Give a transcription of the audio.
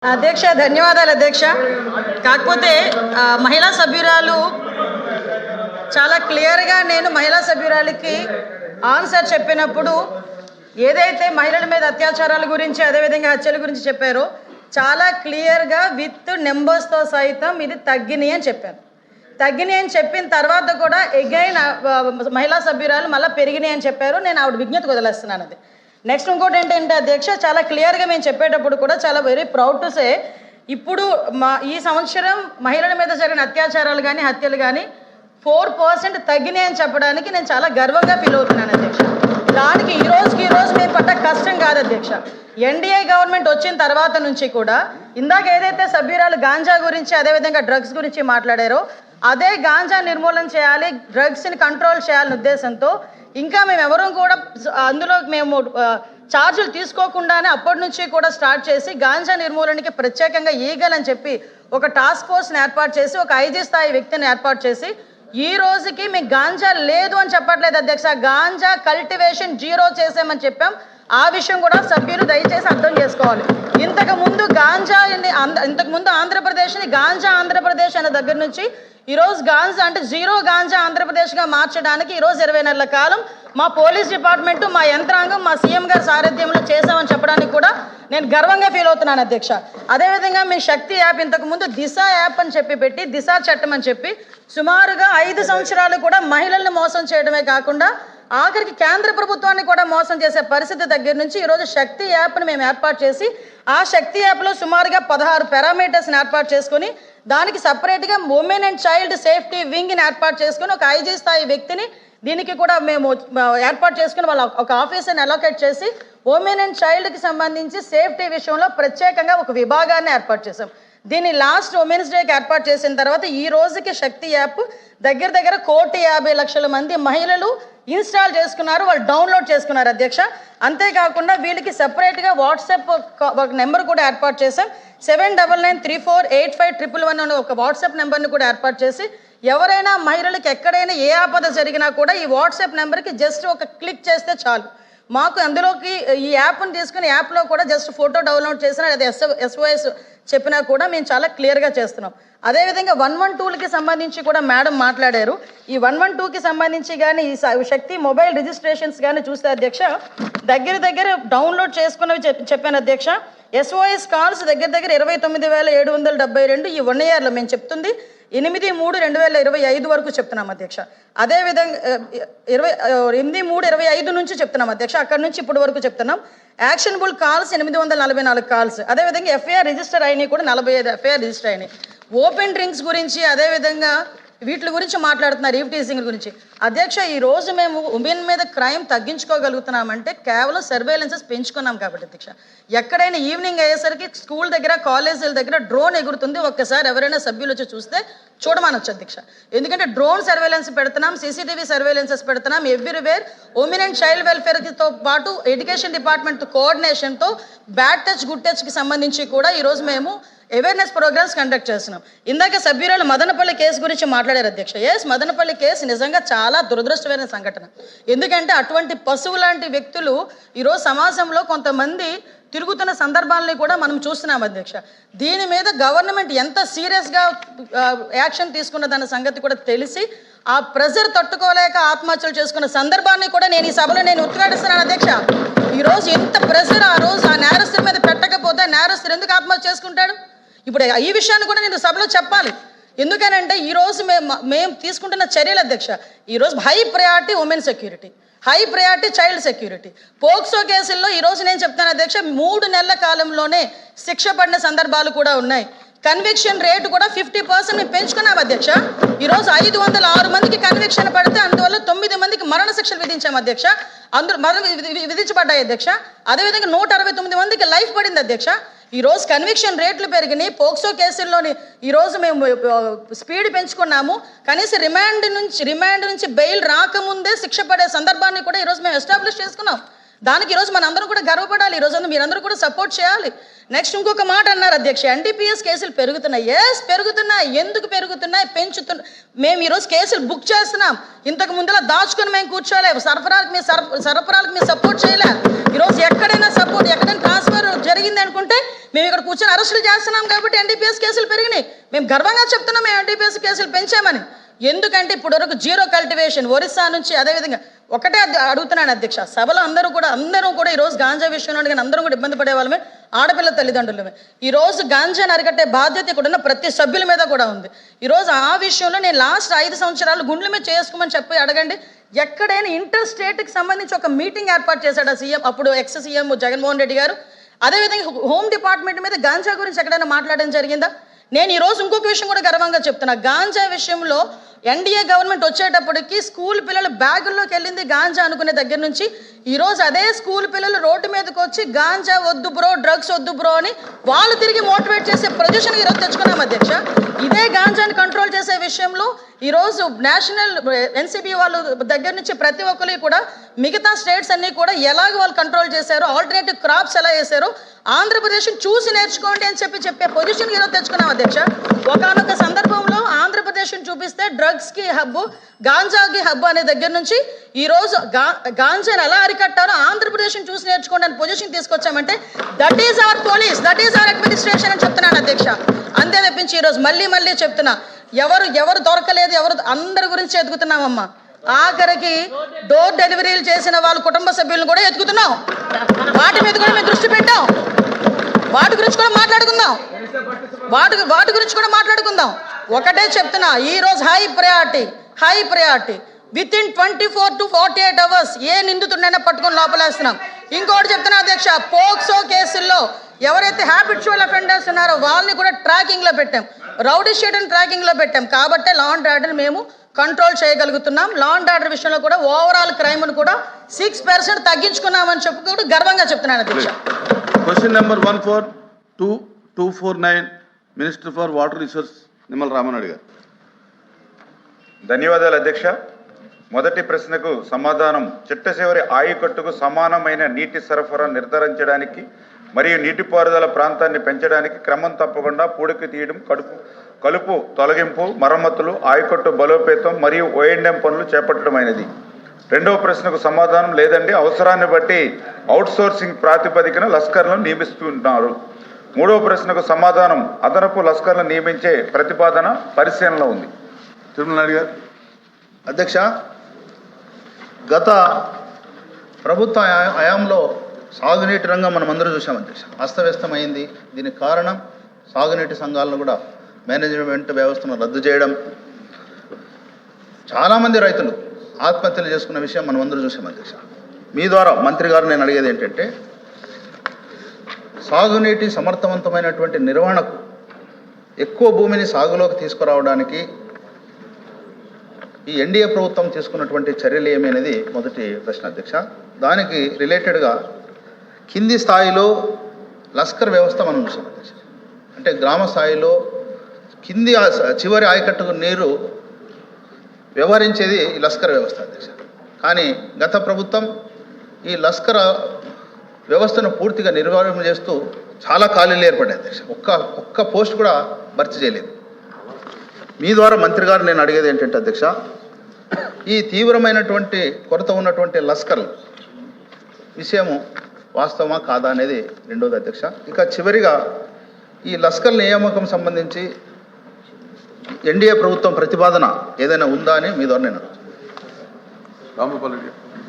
అధ్యక్ష ధన్యవాదాలు అధ్యక్ష. కాకపోతే మహిళా సభ్యురాలు చాలా క్లియర్గా నేను మహిళా సభ్యురాలికి ఆన్సర్ చెప్పినప్పుడు ఏదైతే మహిళల మీద అత్యాచారాల గురించి అదేవిధంగా హత్యల గురించి చెప్పారో చాలా క్లియర్గా విత్ నెంబర్స్తో సైతం ఇది తగ్గినాయి అని చెప్పాను. తగ్గినాయి అని చెప్పిన తర్వాత కూడా ఎగైన్ మహిళా సభ్యురాలు మళ్ళీ పెరిగినాయి అని చెప్పారు. నేను ఆవిడ విజ్ఞతకు వదిలేస్తున్నాను. అది నెక్స్ట్ ఇంకోటి ఏంటంటే అధ్యక్ష, చాలా క్లియర్గా మేము చెప్పేటప్పుడు కూడా చాలా వెరీ ప్రౌడ్ టు సే ఇప్పుడు ఈ సంవత్సరం మహిళల మీద జరిగిన అత్యాచారాలు కానీ హత్యలు కానీ 4% తగ్గినాయి అని చెప్పడానికి నేను చాలా గర్వంగా ఫీల్ అవుతున్నాను అధ్యక్ష. దానికి ఈ రోజు మేము పడ్డ కష్టం కాదు అధ్యక్ష. ఎన్డీఏ గవర్నమెంట్ వచ్చిన తర్వాత నుంచి కూడా ఇందాక ఏదైతే సభ్యురాలు గాంజా గురించి అదేవిధంగా డ్రగ్స్ గురించి మాట్లాడారో అదే గాంజా నిర్మూలన చేయాలి, డ్రగ్స్ని కంట్రోల్ చేయాలనే ఉద్దేశంతో ఇంకా మేము ఎవరూ కూడా అందులో మేము ఛార్జీలు తీసుకోకుండానే అప్పటి నుంచి కూడా స్టార్ట్ చేసి గాంజా నిర్మూలనకి ప్రత్యేకంగా ఈగల్ అని చెప్పి ఒక టాస్క్ ఫోర్స్ని ఏర్పాటు చేసి ఒక ఐజీ స్థాయి వ్యక్తిని ఏర్పాటు చేసి ఈ రోజుకి మీకు గాంజా లేదు అని చెప్పట్లేదు అధ్యక్ష, గాంజా కల్టివేషన్ 0 చేసామని చెప్పాం. ఆ విషయం కూడా సభ్యులు దయచేసి అర్థం చేసుకోవాలి. ఇంతకుముందు ఆంధ్రప్రదేశ్ని గాంజా ఆంధ్రప్రదేశ్ అనే దగ్గర నుంచి ఈరోజు గాంజా అంటే 0 గాంజా ఆంధ్రప్రదేశ్గా మార్చడానికి ఈరోజు 20 నెలల కాలం మా పోలీస్ డిపార్ట్మెంటు మా యంత్రాంగం మా సీఎం గారి సారథ్యంలో చేసామని చెప్పడానికి కూడా నేను గర్వంగా ఫీల్ అవుతున్నాను అధ్యక్ష. అదేవిధంగా మీ శక్తి యాప్ ఇంతకుముందు దిశ యాప్ అని చెప్పి పెట్టి దిశ చట్టం అని చెప్పి సుమారుగా 5 సంవత్సరాలు కూడా మహిళలను మోసం చేయడమే కాకుండా ఆఖరికి కేంద్ర ప్రభుత్వాన్ని కూడా మోసం చేసే పరిస్థితి దగ్గర నుంచి ఈరోజు శక్తి యాప్ని మేము ఏర్పాటు చేసి ఆ శక్తి యాప్లో సుమారుగా 16 పారామీటర్స్ని ఏర్పాటు చేసుకుని దానికి సపరేట్గా ఉమెన్ అండ్ చైల్డ్ సేఫ్టీ వింగ్ని ఏర్పాటు చేసుకుని ఒక ఐజీ స్థాయి వ్యక్తిని దీనికి కూడా మేము ఏర్పాటు చేసుకుని వాళ్ళ ఒక ఆఫీసర్ని అలొకేట్ చేసి ఉమెన్ అండ్ చైల్డ్కి సంబంధించి సేఫ్టీ విషయంలో ప్రత్యేకంగా ఒక విభాగాన్ని ఏర్పాటు చేసాం. దీన్ని లాస్ట్ ఉమెన్స్ డేకి ఏర్పాటు చేసిన తర్వాత ఈ రోజుకి శక్తి యాప్ దగ్గర 1,50,00,000 మంది మహిళలు ఇన్స్టాల్ చేసుకున్నారు, వాళ్ళు డౌన్లోడ్ చేసుకున్నారు అధ్యక్ష. అంతేకాకుండా వీళ్ళకి సపరేట్గా వాట్సాప్ ఒక నెంబర్ కూడా ఏర్పాటు చేసాం. 7993485111 అనే ఒక వాట్సాప్ నెంబర్ని కూడా ఏర్పాటు చేసి ఎవరైనా మహిళలకు ఎక్కడైనా ఏ ఆపద జరిగినా కూడా ఈ వాట్సాప్ నెంబర్కి జస్ట్ ఒక క్లిక్ చేస్తే చాలు, మాకు అందులోకి ఈ యాప్ని తీసుకుని యాప్లో కూడా జస్ట్ ఫోటో డౌన్లోడ్ చేసినా లేదా SOS చెప్పినా కూడా మేము చాలా క్లియర్గా చేస్తున్నాం. అదేవిధంగా 112కి సంబంధించి కూడా మేడం మాట్లాడారు. ఈ 112కి సంబంధించి కానీ ఈ శక్తి మొబైల్ రిజిస్ట్రేషన్స్ కానీ చూస్తే అధ్యక్ష దగ్గర డౌన్లోడ్ చేసుకున్నవి చెప్పాను అధ్యక్ష. SOS కాల్స్ దగ్గర 29,772 ఈ 1 ఇయర్లో మేము చెప్తుంది 8/3/2025 వరకు చెప్తున్నాం అధ్యక్ష. అదేవిధంగా 8/3/25 నుంచి చెప్తున్నాం అధ్యక్ష, అక్కడి నుంచి ఇప్పటి వరకు చెప్తున్నాం. యాక్షనబుల్ కాల్స్ 844 కాల్స్, అదేవిధంగా FIR రిజిస్టర్ అయినాయి కూడా 45 FIR రిజిస్టర్ అయినాయి. ఓపెన్ డ్రింక్స్ గురించి అదేవిధంగా వీటి గురించి మాట్లాడుతున్నారు, ఈవ్ టీజింగ్ గురించి అధ్యక్ష. ఈరోజు మేము ఉమెన్ మీద క్రైమ్ తగ్గించుకోగలుగుతున్నామంటే కేవలం సర్వేలెన్సెస్ పెంచుకున్నాం కాబట్టి అధ్యక్ష. ఎక్కడైనా ఈవినింగ్ అయ్యేసరికి స్కూల్ దగ్గర కాలేజీల దగ్గర డ్రోన్ ఎగురుతుంది, ఒక్కసారి ఎవరైనా సభ్యులు వచ్చి చూస్తే చూడమనొచ్చు అధ్యక్ష. ఎందుకంటే డ్రోన్ సర్వేలెన్స్ పెడుతున్నాం, CCTV సర్వేలెన్సెస్ పెడుతున్నాం ఎవ్రీవేర్. ఉమెన్ అండ్ చైల్డ్ వెల్ఫేర్తో పాటు ఎడ్యుకేషన్ డిపార్ట్మెంట్ కోఆర్డినేషన్తో బ్యాడ్ టచ్ గుడ్ టచ్కి సంబంధించి కూడా ఈరోజు మేము అవేర్నెస్ ప్రోగ్రామ్స్ కండక్ట్ చేస్తున్నాం. ఇందాక సభ్యురాలు మదనపల్లి కేసు గురించి మాట్లాడారు అధ్యక్ష. మదనపల్లి కేసు నిజంగా చాలా దురదృష్టమైన సంఘటన. ఎందుకంటే అటువంటి పశువు లాంటి వ్యక్తులు ఈరోజు సమాజంలో కొంతమంది తిరుగుతున్న సందర్భాలని కూడా మనం చూస్తున్నాం అధ్యక్ష. దీని మీద గవర్నమెంట్ ఎంత సీరియస్గా యాక్షన్ తీసుకున్నదన్న సంగతి కూడా తెలిసి ఆ ప్రెజర్ తట్టుకోలేక ఆత్మహత్యలు చేసుకున్న సందర్భాన్ని కూడా నేను ఈ సభలో ఉద్ఘాటిస్తున్నాను అధ్యక్ష. ఈరోజు ఎంత ప్రెజర్ ఆ రోజు ఆ నేరస్తుల మీద పెట్టకపోతే నేరస్తులు ఎందుకు ఆత్మహత్య చేసుకుంటాడు? ఇప్పుడు ఈ విషయాన్ని కూడా నేను సభలో చెప్పాలి. ఎందుకనంటే ఈరోజు మేము తీసుకుంటున్న చర్యలు అధ్యక్ష, ఈరోజు high priority women security, high priority child security. POCSO కేసుల్లో ఈరోజు నేను చెప్తాను అధ్యక్ష 3 నెలల కాలంలోనే శిక్ష పడిన సందర్భాలు కూడా ఉన్నాయి. కన్విక్షన్ రేటు కూడా 50% మేము పెంచుకున్నాం అధ్యక్ష. ఈరోజు 506 మందికి కన్విక్షన్ పడితే అందువల్ల 9 మందికి మరణ శిక్షలు విధించాం అధ్యక్ష, అందరూ విధించబడ్డాయి అధ్యక్ష. అదేవిధంగా 169 మందికి లైఫ్ పడింది అధ్యక్ష. ఈరోజు కన్విక్షన్ రేట్లు పెరిగినాయి. పోక్సో కేసుల్లోని ఈరోజు మేము స్పీడ్ పెంచుకున్నాము. కనీసం రిమాండ్ నుంచి బెయిల్ రాకముందే శిక్ష పడే సందర్భాన్ని కూడా ఈరోజు మేము ఎస్టాబ్లిష్ చేసుకున్నాం. దానికి ఈరోజు మనందరం కూడా గర్వపడాలి. ఈరోజు మీరందరూ కూడా సపోర్ట్ చేయాలి. నెక్స్ట్ ఇంకొక మాట అన్నారు అధ్యక్ష, ఎన్డీపీఎస్ కేసులు పెరుగుతున్నాయి. ఎస్ పెరుగుతున్నాయి. ఎందుకు పెరుగుతున్నాయి? మేము ఈరోజు కేసులు బుక్ చేస్తున్నాం. ఇంతకు ముందులా దాచుకొని మేము కూర్చోలే. సరఫరాలకు మేము సపోర్ట్ చేయలే. ఈరోజు ఎక్కడైనా ట్రాన్స్ఫర్ జరిగింది అనుకుంటే మేము ఇక్కడ కూర్చొని అరెస్టులు చేస్తున్నాం కాబట్టి ఎన్డీపీఎస్ కేసులు పెరిగినాయి. మేము గర్వంగా చెప్తున్నాం మేము ఎన్డీపీఎస్ కేసులు పెంచామని. ఎందుకంటే ఇప్పుడు వరకు జీరో కల్టివేషన్ ఒరిస్సా నుంచి, అదేవిధంగా ఒకటే అడుగుతున్నాను అధ్యక్ష, సభలో అందరూ కూడా ఈరోజు గాంజా విషయంలో కానీ అందరూ కూడా ఇబ్బంది పడే వాళ్ళమే, ఆడపిల్ల తల్లిదండ్రులమే. ఈరోజు గాంజాను అరికట్టే బాధ్యత ఇక్కడ ఉన్న ప్రతి సభ్యుల మీద కూడా ఉంది. ఈరోజు ఆ విషయంలో నేను లాస్ట్ 5 సంవత్సరాలు గుండెల మీద చేసుకోమని చెప్పి అడగండి. ఎక్కడైనా ఇంటర్ స్టేట్కి సంబంధించి ఒక మీటింగ్ ఏర్పాటు చేశాడు సీఎం, అప్పుడు ఎక్స్ సీఎం జగన్మోహన్ రెడ్డి గారు. అదేవిధంగా హోమ్ డిపార్ట్మెంట్ మీద గాంజా గురించి ఎక్కడైనా మాట్లాడడం జరిగిందా? నేను ఈరోజు ఇంకొక విషయం కూడా గర్వంగా చెప్తున్నా. గాంజా విషయంలో ఎన్డీఏ గవర్నమెంట్ వచ్చేటప్పటికి స్కూల్ పిల్లలు బ్యాగుల్లోకి వెళ్ళింది గాంజా అనుకునే దగ్గర నుంచి ఈరోజు అదే స్కూల్ పిల్లలు రోడ్డు మీదకి వచ్చి గాంజా వద్దు బ్రో, డ్రగ్స్ వద్దు బ్రో అని వాళ్ళు తిరిగి మోటివేట్ చేసే పొజిషన్ ఈరోజు తెచ్చుకున్నాం అధ్యక్ష. ఇదే గాంజాని కంట్రోల్ చేసే విషయంలో ఈరోజు నేషనల్ ఎన్సీబీ వాళ్ళ దగ్గర నుంచి ప్రతి ఒక్కరికి కూడా మిగతా స్టేట్స్ అన్నీ కూడా ఎలాగ వాళ్ళు కంట్రోల్ చేశారో, ఆల్టర్నేటివ్ క్రాప్స్ ఎలా వేశారో ఆంధ్రప్రదేశ్ చూసి నేర్చుకోండి అని చెప్పే పొజిషన్ ఈరోజు తెచ్చుకున్నాం అధ్యక్ష. ఒకనొక సందర్భంలో ఆంధ్రప్రదేశ్ని చూపిస్తే డ్రగ్స్కి హబ్బు, గాంజాకి హబ్బు అనే దగ్గర నుంచి ఈరోజు గాంజాని ఎలా అరికట్టారో ఆంధ్రప్రదేశ్ని చూసి నేర్చుకోండి అని పొజిషన్ తీసుకొచ్చామంటే that is our police, that is our administration అని చెప్తున్నాను అధ్యక్ష. అంతే తప్పించి ఈరోజు మళ్ళీ చెప్తున్నా, ఎవరు దొరకలేదు, అందరి గురించి ఎదుగుతున్నామమ్మా. ఆఖరికి డోర్ డెలివరీలు చేసిన వాళ్ళ కుటుంబ సభ్యులను కూడా ఎత్తుకుతున్నాం. వాటి మీద కూడా మేము దృష్టి పెట్టాం. వాటి గురించి కూడా మాట్లాడుకుందాం. ఒకటే చెప్తున్నా, ఈరోజు high priority with in 24 to 48 hours ఏ నిందితుడినైనా పట్టుకొని లోపలేస్తున్నాం. ఇంకోటి చెప్తున్నా అధ్యక్ష, పోక్సో కేసుల్లో ఎవరైతే హ్యాబిచువల్ అఫెండర్స్ ఉన్నారో వాళ్ళని కూడా ట్రాకింగ్లో పెట్టాం, రౌడీ షీట్ని ట్రాకింగ్లో పెట్టాం. కాబట్టే లా అండ్ ఆర్డర్ మేము కంట్రోల్ చేయగలుగుతున్నాం. లా అండ్ ఆర్డర్ విషయంలో కూడా ఓవరాల్ క్రైమ్ను కూడా 6% తగ్గించుకున్నామని చెప్పి కూడా గర్వంగా చెప్తున్నాను అధ్యక్ష. Question number 14249 minister for water resource Nimmala Rama Naidu గారు. ధన్యవాదాలు అధ్యక్ష. మొదటి ప్రశ్నకు సమాధానం, చిట్ట చివరి ఆయకట్టుకు సమానమైన నీటి సరఫరా నిర్ధారించడానికి మరియు నీటిపారుదల ప్రాంతాన్ని పెంచడానికి క్రమం తప్పకుండా పూడికి తీయడం, కలుపు తొలగింపు, మరమ్మతులు, ఆయకట్టు బలోపేతం మరియు O&M పనులు చేపట్టడమైనది. రెండవ ప్రశ్నకు సమాధానం, లేదండి, అవసరాన్ని బట్టి అవుట్సోర్సింగ్ ప్రాతిపదికన లస్కర్లను నియమిస్తున్నారు. మూడవ ప్రశ్నకు సమాధానం, అదనపు లస్కర్లను నియమించే ప్రతిపాదన పరిశీలనలో ఉంది. తిరుమల నాయుడు గారు. అధ్యక్ష, గత ప్రభుత్వ హయాంలో సాగునీటి రంగం మనం అందరూ చూసాం అధ్యక్ష, అస్తవ్యస్తమైంది. దీనికి కారణం సాగునీటి సంఘాలను కూడా మేనేజ్మెంట్ వ్యవస్థను రద్దు చేయడం, చాలామంది రైతులు ఆత్మహత్యలు చేసుకున్న విషయం మనం అందరూ చూసాం అధ్యక్ష. మీ ద్వారా మంత్రి గారు నేను అడిగేది ఏంటంటే, సాగునీటి సమర్థవంతమైనటువంటి నిర్వహణకు ఎక్కువ భూమిని సాగులోకి తీసుకురావడానికి ఈ ఎన్డీఏ ప్రభుత్వం తీసుకున్నటువంటి చర్యలు ఏమి అనేది మొదటి ప్రశ్న అధ్యక్ష. దానికి రిలేటెడ్గా కింది స్థాయిలో లస్కర్ వ్యవస్థ మనం చూసాం అధ్యక్ష. అంటే గ్రామ స్థాయిలో కింది చివరి ఆయకట్టుకు నీరు వ్యవహరించేది ఈ లస్కర్ వ్యవస్థ అధ్యక్ష. కానీ గత ప్రభుత్వం ఈ లస్కర్ వ్యవస్థను పూర్తిగా నిర్వహణ చేస్తూ చాలా ఖాళీలు ఏర్పడ్డాయి అధ్యక్ష. ఒక్క పోస్ట్ కూడా భర్తీ చేయలేదు. మీ ద్వారా మంత్రి గారు నేను అడిగేది ఏంటంటే అధ్యక్ష, ఈ తీవ్రమైనటువంటి కొరత ఉన్నటువంటి లస్కర్ విషయము వాస్తవమా కాదా అనేది రెండోది అధ్యక్ష. ఇక చివరిగా ఈ లస్కర్ నియామకం సంబంధించి ఎన్డీఏ ప్రభుత్వం ప్రతిపాదన ఏదైనా ఉందా అని మీ ద్వారా నేను రాంభూపాల్ రెడ్డి.